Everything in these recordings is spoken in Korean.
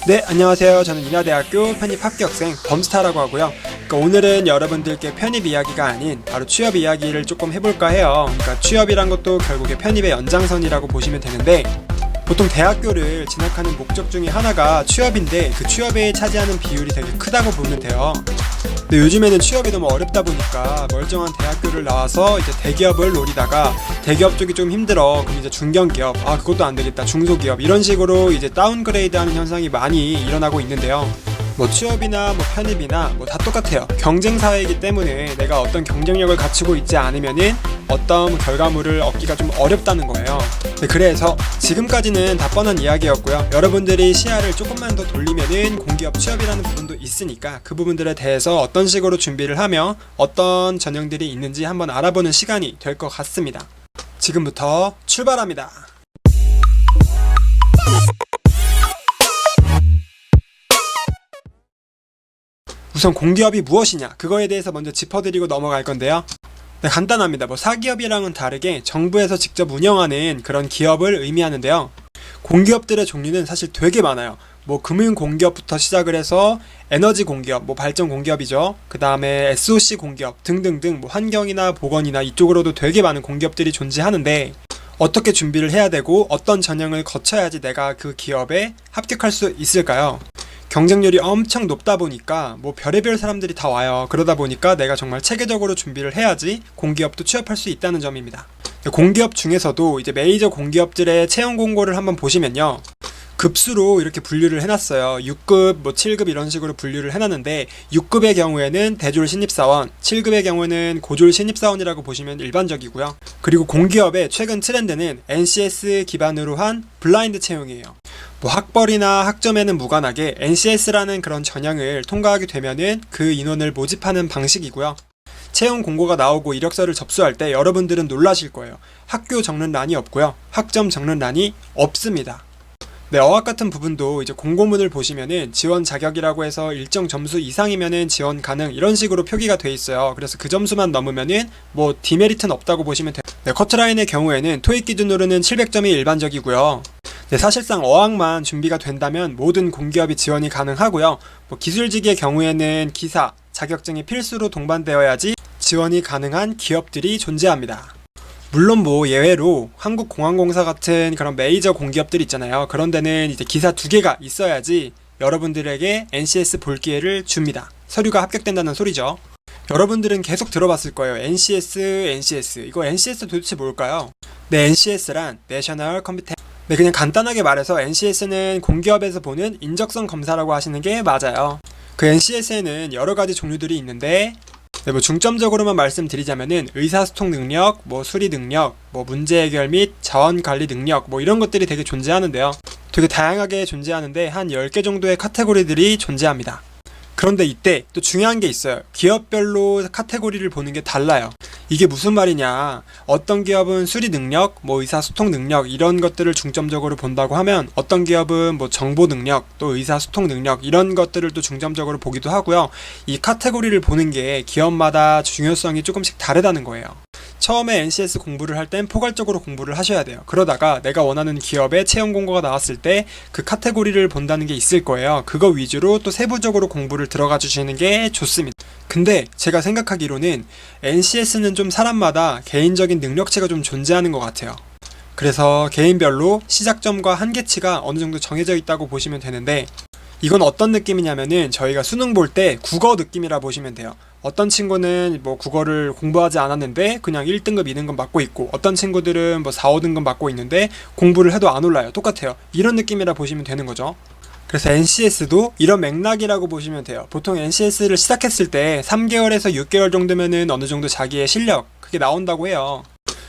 네, 안녕하세요. 저는 인하대학교 편입 합격생 범스타라고 하고요. 오늘은 여러분들께 편입 이야기가 아닌 바로 취업 이야기를 조금 해볼까 해요. 취업이란 것도 결국에 편입의 연장선이라고 보시면 되는데, 보통 대학교를 진학하는 목적 중에 하나가 취업인데 그 취업에 차지하는 비율이 되게 크다고 보면 돼요. 근데 요즘에는 취업이 너무 어렵다 보니까 멀쩡한 대학교를 나와서 이제 대기업을 노리다가 대기업 쪽이 좀 힘들어. 그럼 이제 중견기업, 그것도 안 되겠다, 중소기업, 이런 식으로 이제 다운그레이드 하는 현상이 많이 일어나고 있는데요. 취업이나 편입이나 다 똑같아요. 경쟁 사회이기 때문에 내가 어떤 경쟁력을 갖추고 있지 않으면은 어떤 결과물을 얻기가 좀 어렵다는 거예요. 그래서 지금까지는 다 뻔한 이야기였고요. 여러분들이 시야를 조금만 더 돌리면은 공기업 취업이라는 부분도 있으니까 그 부분들에 대해서 어떤 식으로 준비를 하며 어떤 전형들이 있는지 한번 알아보는 시간이 될 것 같습니다. 지금부터 출발합니다. 우선 공기업이 무엇이냐, 그거에 대해서 먼저 짚어드리고 넘어갈 건데요. 네, 간단합니다. 사기업이랑은 다르게 정부에서 직접 운영하는 그런 기업을 의미하는데요. 공기업들의 종류는 사실 되게 많아요. 금융공기업부터 시작을 해서 에너지 공기업, 발전 공기업이죠. 그 다음에 SOC 공기업 등등등, 환경이나 보건이나 이쪽으로도 되게 많은 공기업들이 존재하는데, 어떻게 준비를 해야 되고 어떤 전형을 거쳐야지 내가 그 기업에 합격할 수 있을까요? 경쟁률이 엄청 높다 보니까 별의별 사람들이 다 와요. 그러다 보니까 내가 정말 체계적으로 준비를 해야지 공기업도 취업할 수 있다는 점입니다. 공기업 중에서도 이제 메이저 공기업들의 채용 공고를 한번 보시면요, 급수로 이렇게 분류를 해놨어요. 6급, 7급 이런 식으로 분류를 해놨는데, 6급의 경우에는 대졸 신입사원, 7급의 경우에는 고졸 신입사원이라고 보시면 일반적이고요. 그리고 공기업의 최근 트렌드는 NCS 기반으로 한 블라인드 채용이에요. 학벌이나 학점에는 무관하게 NCS라는 그런 전형을 통과하게 되면은 그 인원을 모집하는 방식이고요. 채용 공고가 나오고 이력서를 접수할 때 여러분들은 놀라실 거예요. 학교 적는 란이 없고요. 학점 적는 란이 없습니다. 네, 어학 같은 부분도 이제 공고문을 보시면은 지원 자격이라고 해서 일정 점수 이상이면은 지원 가능, 이런 식으로 표기가 돼 있어요. 그래서 그 점수만 넘으면은 디메리트는 없다고 보시면 돼요. 네, 커트라인의 경우에는 토익 기준으로는 700점이 일반적이고요. 네, 사실상 어학만 준비가 된다면 모든 공기업이 지원이 가능하고요. 기술직의 경우에는 기사, 자격증이 필수로 동반되어야지 지원이 가능한 기업들이 존재합니다. 물론 예외로 한국공항공사 같은 그런 메이저 공기업들 있잖아요. 그런 데는 이제 기사 2개가 있어야지 여러분들에게 NCS 볼 기회를 줍니다. 서류가 합격된다는 소리죠. 여러분들은 계속 들어봤을 거예요. NCS. 이거 NCS 도대체 뭘까요? 네, NCS란 National Competence. 네, 그냥 간단하게 말해서 NCS는 공기업에서 보는 인적성 검사라고 하시는 게 맞아요. 그 NCS에는 여러 가지 종류들이 있는데, 네, 중점적으로만 말씀드리자면은 의사소통 능력, 수리 능력, 문제 해결 및 자원 관리 능력, 이런 것들이 되게 존재하는데요. 되게 다양하게 존재하는데 한 10개 정도의 카테고리들이 존재합니다. 그런데 이때 또 중요한 게 있어요. 기업별로 카테고리를 보는 게 달라요. 이게 무슨 말이냐, 어떤 기업은 수리 능력, 의사소통 능력, 이런 것들을 중점적으로 본다고 하면, 어떤 기업은 정보 능력, 또 의사소통 능력, 이런 것들을 또 중점적으로 보기도 하고요. 이 카테고리를 보는 게 기업마다 중요성이 조금씩 다르다는 거예요. 처음에 NCS 공부를 할 땐 포괄적으로 공부를 하셔야 돼요. 그러다가 내가 원하는 기업의 채용 공고가 나왔을 때 그 카테고리를 본다는 게 있을 거예요. 그거 위주로 또 세부적으로 공부를 들어가 주시는 게 좋습니다. 근데 제가 생각하기로는 NCS는 좀 사람마다 개인적인 능력치가 좀 존재하는 것 같아요. 그래서 개인별로 시작점과 한계치가 어느 정도 정해져 있다고 보시면 되는데, 이건 어떤 느낌이냐면은 저희가 수능 볼 때 국어 느낌이라 보시면 돼요. 어떤 친구는 국어를 공부하지 않았는데 그냥 1등급, 2등급 맞고 있고, 어떤 친구들은 4, 5등급 맞고 있는데 공부를 해도 안 올라요. 똑같아요. 이런 느낌이라 보시면 되는 거죠. 그래서 NCS도 이런 맥락이라고 보시면 돼요. 보통 NCS를 시작했을 때 3개월에서 6개월 정도면은 어느 정도 자기의 실력, 그게 나온다고 해요.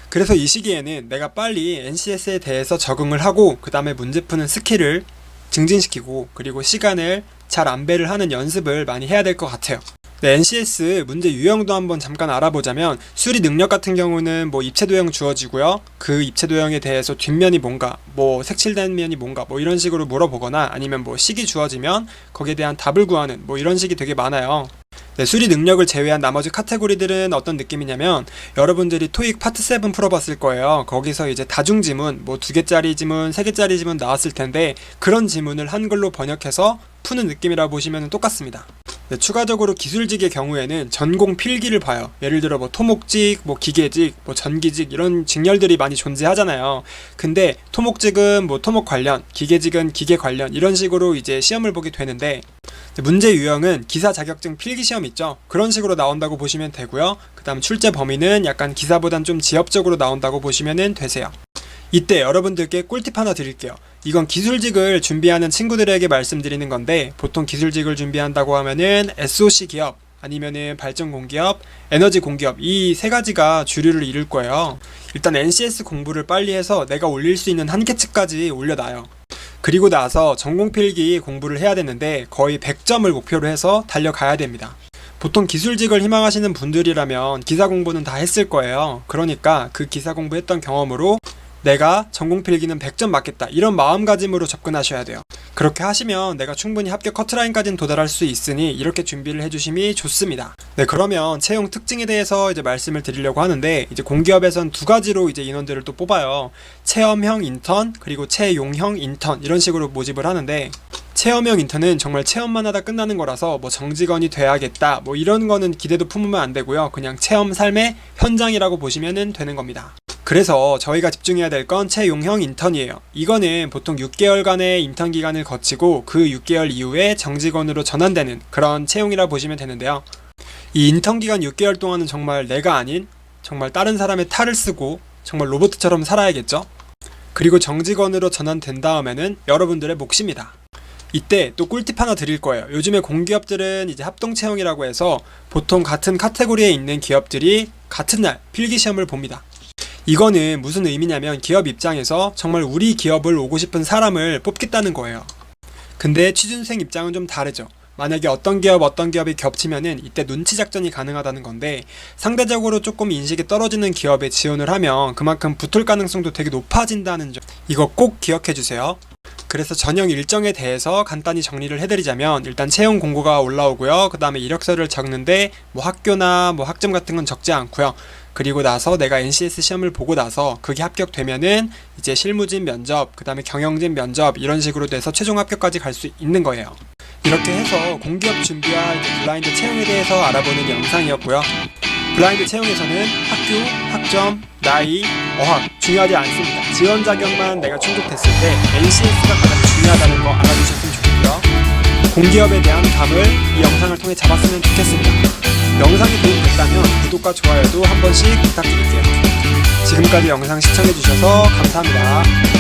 그래서 이 시기에는 내가 빨리 NCS에 대해서 적응을 하고, 그 다음에 문제 푸는 스킬을 증진시키고, 그리고 시간을 잘 안배를 하는 연습을 많이 해야 될 것 같아요. 네, NCS 문제 유형도 한번 잠깐 알아보자면 수리 능력 같은 경우는 뭐 입체 도형 주어지고요. 그 입체 도형에 대해서 뒷면이 뭔가, 뭐 색칠된 면이 뭔가, 뭐 이런 식으로 물어보거나 아니면 뭐 식이 주어지면 거기에 대한 답을 구하는 뭐 이런 식이 되게 많아요. 네, 수리 능력을 제외한 나머지 카테고리들은 어떤 느낌이냐면 여러분들이 토익 파트 7 풀어봤을 거예요. 거기서 이제 다중 지문, 뭐 2개짜리 지문, 3개짜리 지문 나왔을 텐데 그런 지문을 한글로 번역해서 푸는 느낌이라 보시면 똑같습니다. 네, 추가적으로 기술직의 경우에는 전공 필기를 봐요. 예를 들어 뭐 토목직, 뭐 기계직, 뭐 전기직 이런 직렬들이 많이 존재하잖아요. 근데 토목직은 뭐 토목 관련, 기계직은 기계 관련 이런 식으로 이제 시험을 보게 되는데 문제 유형은 기사 자격증 필기 시험 있죠? 그런 식으로 나온다고 보시면 되고요. 그 다음 출제 범위는 약간 기사보단 좀 지엽적으로 나온다고 보시면 되세요. 이때 여러분들께 꿀팁 하나 드릴게요. 이건 기술직을 준비하는 친구들에게 말씀드리는 건데 보통 기술직을 준비한다고 하면은 SOC 기업 아니면은 발전 공기업, 에너지 공기업 이 세 가지가 주류를 이룰 거예요. 일단 NCS 공부를 빨리 해서 내가 올릴 수 있는 한계치까지 올려놔요. 그리고 나서 전공필기 공부를 해야 되는데 거의 100점을 목표로 해서 달려가야 됩니다. 보통 기술직을 희망하시는 분들이라면 기사 공부는 다 했을 거예요. 그러니까 그 기사 공부했던 경험으로 내가 전공필기는 100점 맞겠다 이런 마음가짐으로 접근하셔야 돼요. 그렇게 하시면 내가 충분히 합격 커트라인까지는 도달할 수 있으니 이렇게 준비를 해주심이 좋습니다. 네, 그러면 채용 특징에 대해서 이제 말씀을 드리려고 하는데 이제 공기업에선 두 가지로 이제 인원들을 또 뽑아요. 체험형 인턴 그리고 채용형 인턴 이런 식으로 모집을 하는데 체험형 인턴은 정말 체험만 하다 끝나는 거라서 뭐 정직원이 돼야겠다 뭐 이런 거는 기대도 품으면 안 되고요. 그냥 체험 삶의 현장이라고 보시면 되는 겁니다. 그래서 저희가 집중해야 될 건 채용형 인턴이에요. 이거는 보통 6개월간의 인턴 기간을 거치고 그 6개월 이후에 정직원으로 전환되는 그런 채용이라 보시면 되는데요. 이 인턴 기간 6개월 동안은 정말 내가 아닌 정말 다른 사람의 탈을 쓰고 정말 로봇처럼 살아야겠죠. 그리고 정직원으로 전환된 다음에는 여러분들의 몫입니다. 이때 또 꿀팁 하나 드릴 거예요. 요즘에 공기업들은 이제 합동 채용이라고 해서 보통 같은 카테고리에 있는 기업들이 같은 날 필기시험을 봅니다. 이거는 무슨 의미냐면 기업 입장에서 정말 우리 기업을 오고 싶은 사람을 뽑겠다는 거예요. 근데 취준생 입장은 좀 다르죠. 만약에 어떤 기업이 겹치면은 이때 눈치 작전이 가능하다는 건데 상대적으로 조금 인식이 떨어지는 기업에 지원을 하면 그만큼 붙을 가능성도 되게 높아진다는 점 이거 꼭 기억해 주세요. 그래서 전형 일정에 대해서 간단히 정리를 해드리자면 일단 채용 공고가 올라오고요. 그 다음에 이력서를 적는데 뭐 학교나 뭐 학점 같은 건 적지 않고요. 그리고 나서 내가 NCS 시험을 보고 나서 그게 합격되면은 이제 실무진 면접, 그 다음에 경영진 면접 이런 식으로 돼서 최종 합격까지 갈 수 있는 거예요. 이렇게 해서 공기업 준비와 이제 블라인드 채용에 대해서 알아보는 영상이었고요. 블라인드 채용에서는 학교, 학점, 나이, 어학 중요하지 않습니다. 지원 자격만 내가 충족됐을 때 NCS가 가장 중요하다는 거 알아주셨으면 좋겠고요. 공기업에 대한 감을 이 영상을 통해 잡았으면 좋겠습니다. 영상이 도움됐다면 구독과 좋아요도 한 번씩 부탁드릴게요. 지금까지 영상 시청해주셔서 감사합니다.